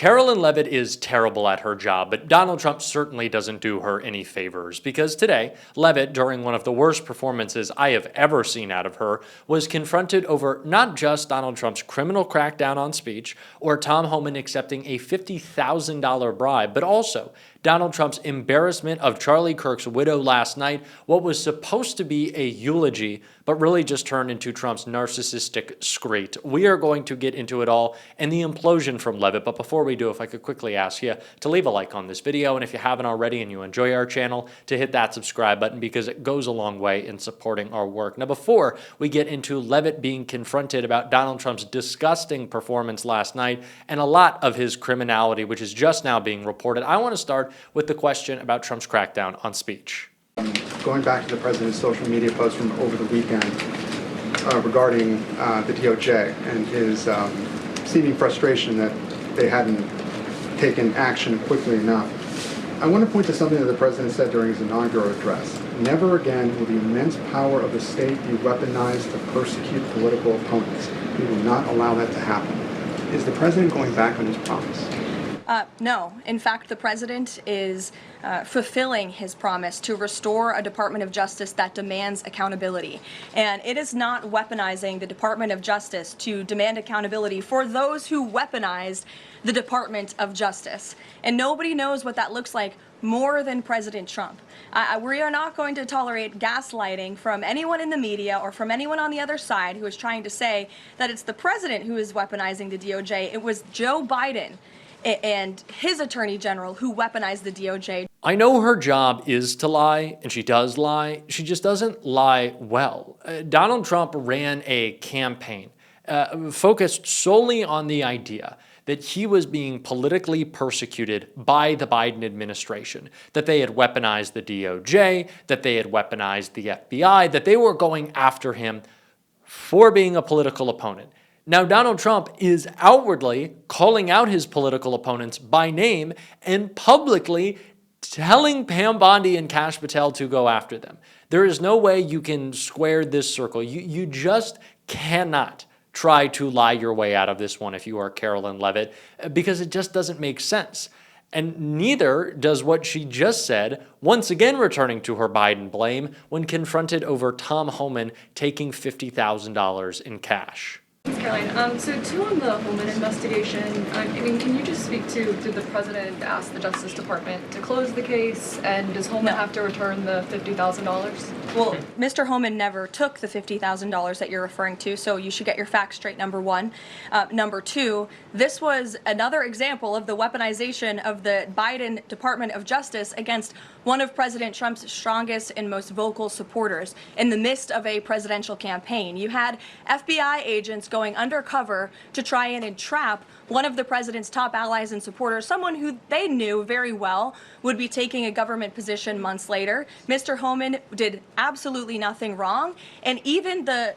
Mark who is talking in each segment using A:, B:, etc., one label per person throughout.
A: Karoline Leavitt is terrible at her job, but Donald Trump certainly doesn't do her any favors because today, Leavitt, during one of the worst performances I have ever seen out of her, was confronted over not just Donald Trump's criminal crackdown on speech or Tom Homan accepting a $50,000 bribe, but also Donald Trump's embarrassment of Charlie Kirk's widow last night, what was supposed to be a eulogy, but really just turned into Trump's narcissistic screed. We are going to get into it all and the implosion from Leavitt, but before we do, if I could quickly ask you to leave a like on this video, and if you haven't already and you enjoy our channel, to hit that subscribe button because it goes a long way in supporting our work. Now, before we get into Leavitt being confronted about Donald Trump's disgusting performance last night and a lot of his criminality, which is just now being reported, I want to start with the question about Trump's crackdown on speech.
B: Going back to the president's social media post from over the weekend regarding the DOJ and his seeming frustration that they hadn't taken action quickly enough, I want to point to something that the president said during his inaugural address. Never again will the immense power of the state be weaponized to persecute political opponents. We will not allow that to happen. Is the president going back on his promise?
C: No. In fact, the president is fulfilling his promise to restore a Department of Justice that demands accountability. And it is not weaponizing the Department of Justice to demand accountability for those who weaponized the Department of Justice. And nobody knows what that looks like more than President Trump. We are not going to tolerate gaslighting from anyone in the media or from anyone on the other side who is trying to say that it's the president who is weaponizing the DOJ. It was Joe Biden and his attorney general who weaponized the DOJ.
A: I know her job is to lie, and she does lie. She just doesn't lie well. Donald Trump ran a campaign focused solely on the idea that he was being politically persecuted by the Biden administration, that they had weaponized the DOJ, that they had weaponized the FBI, that they were going after him for being a political opponent. Now, Donald Trump is outwardly calling out his political opponents by name and publicly telling Pam Bondi and Kash Patel to go after them. There is no way you can square this circle. You just cannot try to lie your way out of this one if you are Karoline Leavitt, because it just doesn't make sense. And neither does what she just said, once again returning to her Biden blame when confronted over Tom Homan taking $50,000 in cash.
D: Thanks, Caroline. So too on the Homan investigation, I mean, can you just speak to, did the president ask the Justice Department to close the case, and does Homan have to return the $50,000?
C: Well, Mr. Homan never took the $50,000 that you're referring to, so you should get your facts straight, number one. Number two, this was another example of the weaponization of the Biden Department of Justice against one of President Trump's strongest and most vocal supporters in the midst of a presidential campaign. You had FBI agents going undercover to try and entrap one of the president's top allies and supporters, someone who they knew very well would be taking a government position months later. Mr. Homan did absolutely nothing wrong, and even the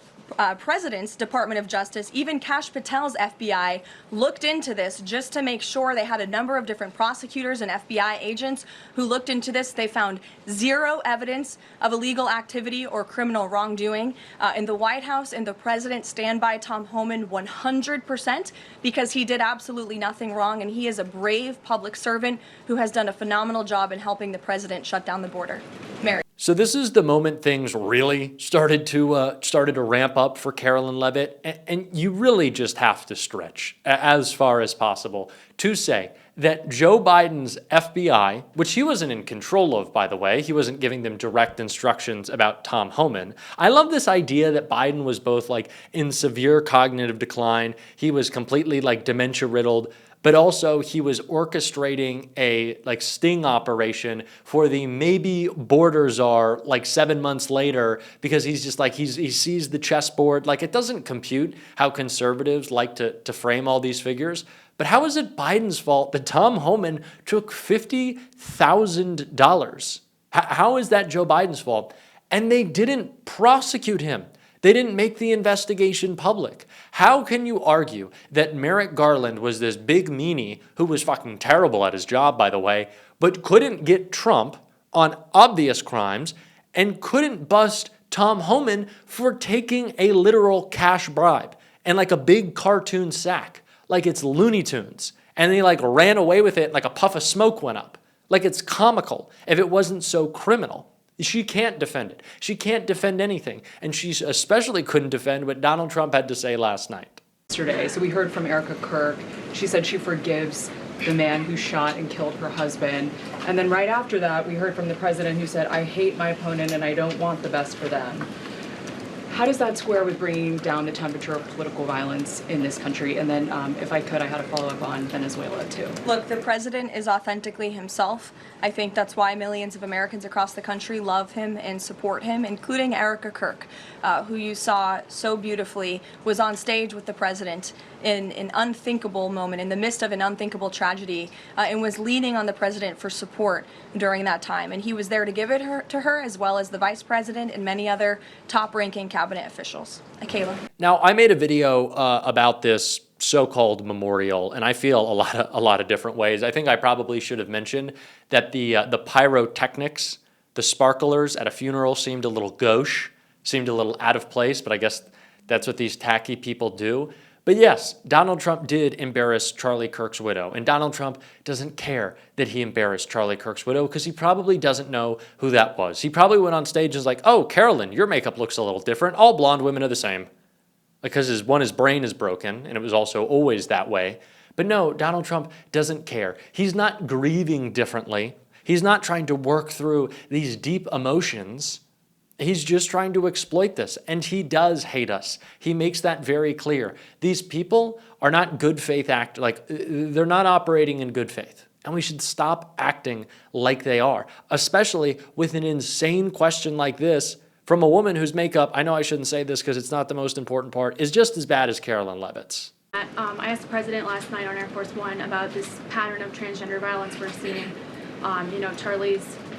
C: President's Department of Justice, even Kash Patel's FBI, looked into this just to make sure. They had a number of different prosecutors and FBI agents who looked into this. They found zero evidence of illegal activity or criminal wrongdoing in the White House, and the president stand by Tom Homan 100% because he did absolutely nothing wrong, and he is a brave public servant who has done a phenomenal job in helping the president shut down the border. Mary.
A: So this is the moment things really started to ramp up for Karoline Leavitt, and you really just have to stretch as far as possible to say that Joe Biden's FBI, which he wasn't in control of, by the way, he wasn't giving them direct instructions about Tom Homan. I love this idea that Biden was both like in severe cognitive decline, he was completely like dementia riddled, but also he was orchestrating a like sting operation for the maybe border czar like 7 months later, because he's just like, he sees the chessboard. Like, it doesn't compute how conservatives like to frame all these figures. But how is it Biden's fault that Tom Homan took $50,000? How is that Joe Biden's fault? And they didn't prosecute him. They didn't make the investigation public. How can you argue that Merrick Garland was this big meanie who was fucking terrible at his job, by the way, but couldn't get Trump on obvious crimes and couldn't bust Tom Homan for taking a literal cash bribe and like a big cartoon sack, like it's Looney Tunes? And he like ran away with it, like a puff of smoke went up. Like it's comical if it wasn't so criminal. She can't defend it. She can't defend anything. And she especially couldn't defend what Donald Trump had to say last night.
E: Yesterday, so we heard from Erica Kirk. She said she forgives the man who shot and killed her husband. And then right after that, we heard from the president who said, I hate my opponent and I don't want the best for them. How does that square with bringing down the temperature of political violence in this country? And then, if I could, I had a follow-up on Venezuela, too.
C: Look, the president is authentically himself. I think that's why millions of Americans across the country love him and support him, including Erica Kirk, who you saw so beautifully was on stage with the president in an unthinkable moment, in the midst of an unthinkable tragedy, and was leaning on the president for support during that time. And he was there to give it to her, as well as the vice president and many other top-ranking cabinet officials. Kayla.
A: Now, I made a video about this so-called memorial, and I feel a lot of different ways. I think I probably should have mentioned that the pyrotechnics, the sparklers at a funeral seemed a little gauche, seemed a little out of place, but I guess that's what these tacky people do. But yes, Donald Trump did embarrass Charlie Kirk's widow, and Donald Trump doesn't care that he embarrassed Charlie Kirk's widow because he probably doesn't know who that was. He probably went on stage and was like, oh, Karoline, your makeup looks a little different. All blonde women are the same. Because his brain is broken, and it was also always that way. But no, Donald Trump doesn't care. He's not grieving differently. He's not trying to work through these deep emotions. He's just trying to exploit this, and he does hate us. He makes that very clear. These people are not good faith they're not operating in good faith, and we should stop acting like they are, especially with an insane question like this from a woman whose makeup, I know I shouldn't say this because it's not the most important part, is just as bad as Karoline Leavitt's.
F: I asked the president last night on Air Force One about this pattern of transgender violence we're seeing.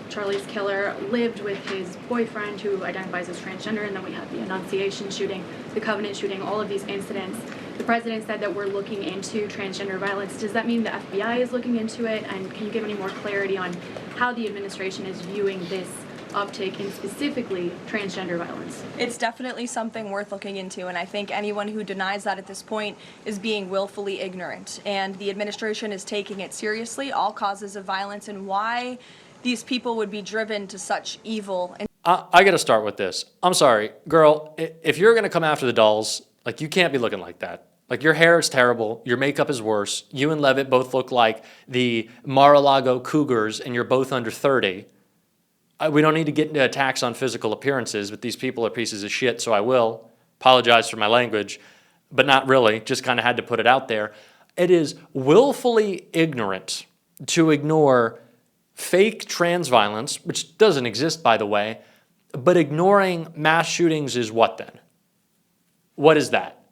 F: Charlie's killer lived with his boyfriend who identifies as transgender, and then we had the Annunciation shooting, the Covenant shooting, all of these incidents. The president said that we're looking into transgender violence. Does that mean the FBI is looking into it? And can you give any more clarity on how the administration is viewing this uptake in specifically transgender violence?
C: It's definitely something worth looking into, and I think anyone who denies that at this point is being willfully ignorant. And the administration is taking it seriously, all causes of violence, and why these people would be driven to such evil.
A: I got to start with this. I'm sorry, girl, if you're going to come after the dolls, like, you can't be looking like that. Like, your hair is terrible. Your makeup is worse. You and Leavitt both look like the Mar-a-Lago Cougars, and you're both under 30. We don't need to get into attacks on physical appearances, but these people are pieces of shit, so I will. Apologize for my language, but not really. Just kind of had to put it out there. It is willfully ignorant to ignore fake trans violence, which doesn't exist, by the way, but ignoring mass shootings is what then? What is that?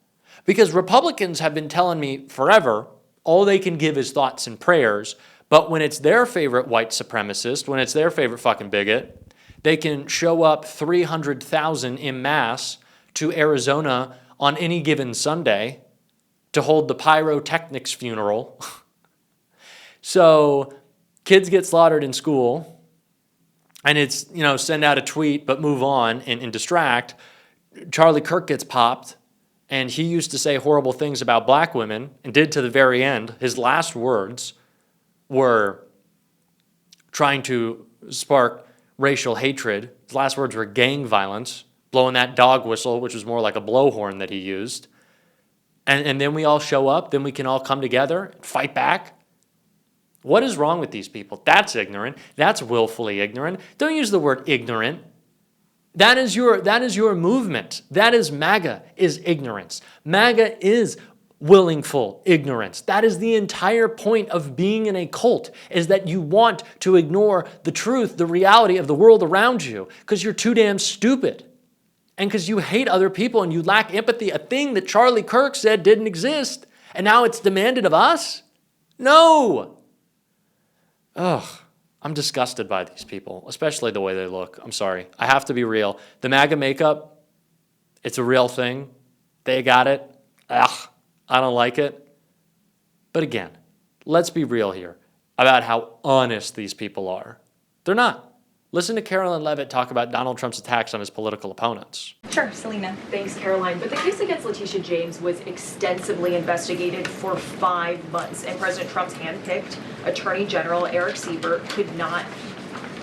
A: Because Republicans have been telling me forever all they can give is thoughts and prayers, but when it's their favorite white supremacist, when it's their favorite fucking bigot, they can show up 300,000 en masse to Arizona on any given Sunday to hold the pyrotechnics funeral. So kids get slaughtered in school, and it's, send out a tweet but move on and distract. Charlie Kirk gets popped, and he used to say horrible things about black women and did to the very end. His last words were trying to spark racial hatred. His last words were gang violence, blowing that dog whistle, which was more like a blowhorn that he used. And then we all show up, then we can all come together, fight back. What is wrong with these people? That's ignorant. That's willfully ignorant. Don't use the word ignorant. That is your movement. That is MAGA, is ignorance. MAGA is willful ignorance. That is the entire point of being in a cult, is that you want to ignore the truth, the reality of the world around you, because you're too damn stupid. And because you hate other people and you lack empathy, a thing that Charlie Kirk said didn't exist, and now it's demanded of us? No! Ugh, I'm disgusted by these people, especially the way they look. I'm sorry. I have to be real. The MAGA makeup, it's a real thing. They got it. Ugh, I don't like it. But again, let's be real here about how honest these people are. They're not. Listen to Karoline Leavitt talk about Donald Trump's attacks on his political opponents.
C: Sure, Selena.
G: Thanks, Caroline. But the case against Letitia James was extensively investigated for 5 months, and President Trump's handpicked Attorney General Eric Siebert could not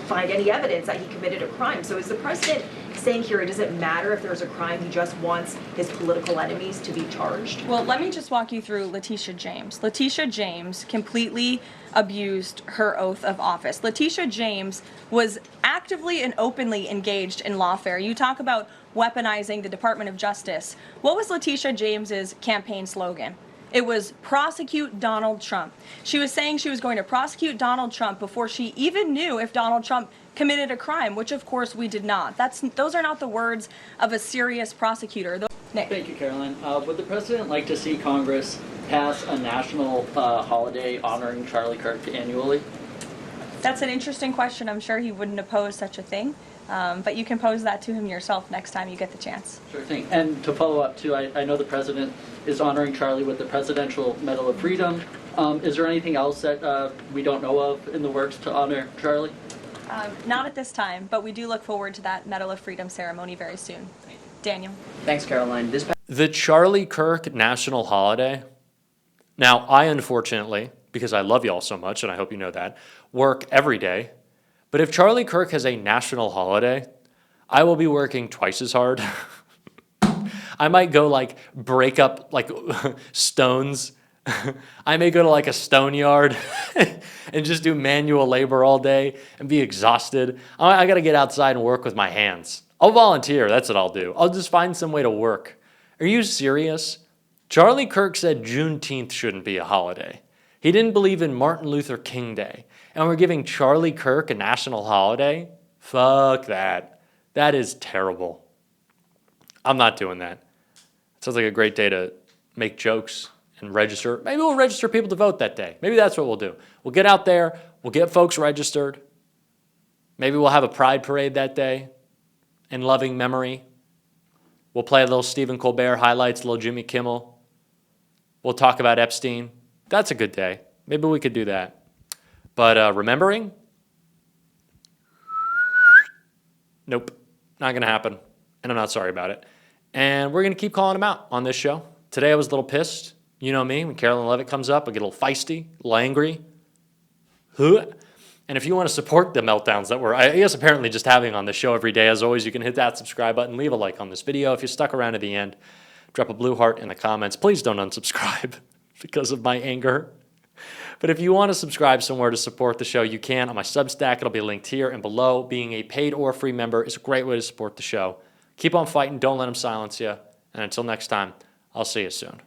G: find any evidence that he committed a crime. So is the president saying here it doesn't matter if there's a crime, he just wants his political enemies to be charged?
C: Well, let me just walk you through Letitia James. Letitia James completely abused her oath of office. Letitia James was actively and openly engaged in lawfare. You talk about weaponizing the Department of Justice. What was Letitia James's campaign slogan? It was prosecute Donald Trump. She was saying she was going to prosecute Donald Trump before she even knew if Donald Trump committed a crime, which of course we did not. Those are not the words of a serious prosecutor. Nick.
H: Thank you, Caroline. Would the president like to see Congress pass a national holiday honoring Charlie Kirk annually?
C: That's an interesting question. I'm sure he wouldn't oppose such a thing. But you can pose that to him yourself next time you get the chance.
H: Sure thing. And to follow up, too, I know the president is honoring Charlie with the Presidential Medal of Freedom. Is there anything else that we don't know of in the works to honor Charlie?
C: Not at this time, but we do look forward to that Medal of Freedom ceremony very soon. Daniel.
I: Thanks, Caroline.
A: The Charlie Kirk national holiday. Now, I unfortunately, because I love y'all so much, and I hope you know that, work every day. But if Charlie Kirk has a national holiday, I will be working twice as hard. I might go like break up like stones. I may go to like a stone yard and just do manual labor all day and be exhausted. I got to get outside and work with my hands. I'll volunteer. That's what I'll do. I'll just find some way to work. Are you serious? Charlie Kirk said Juneteenth shouldn't be a holiday. He didn't believe in Martin Luther King Day. And we're giving Charlie Kirk a national holiday? Fuck that. That is terrible. I'm not doing that. Sounds like a great day to make jokes and register. Maybe we'll register people to vote that day. Maybe that's what we'll do. We'll get out there. We'll get folks registered. Maybe we'll have a pride parade that day in loving memory. We'll play a little Stephen Colbert highlights, a little Jimmy Kimmel. We'll talk about Epstein. That's a good day. Maybe we could do that. But remembering? Nope. Not going to happen. And I'm not sorry about it. And we're going to keep calling him out on this show. Today I was a little pissed. You know me. When Karoline Leavitt comes up, I get a little feisty, a little angry. And if you want to support the meltdowns that we're, I guess, apparently just having on the show every day, as always, you can hit that subscribe button, leave a like on this video. If you stuck around to the end, drop a blue heart in the comments. Please don't unsubscribe because of my anger. But if you want to subscribe somewhere to support the show, you can on my Substack. It'll be linked here and below. Being a paid or free member is a great way to support the show. Keep on fighting. Don't let them silence you. And until next time, I'll see you soon.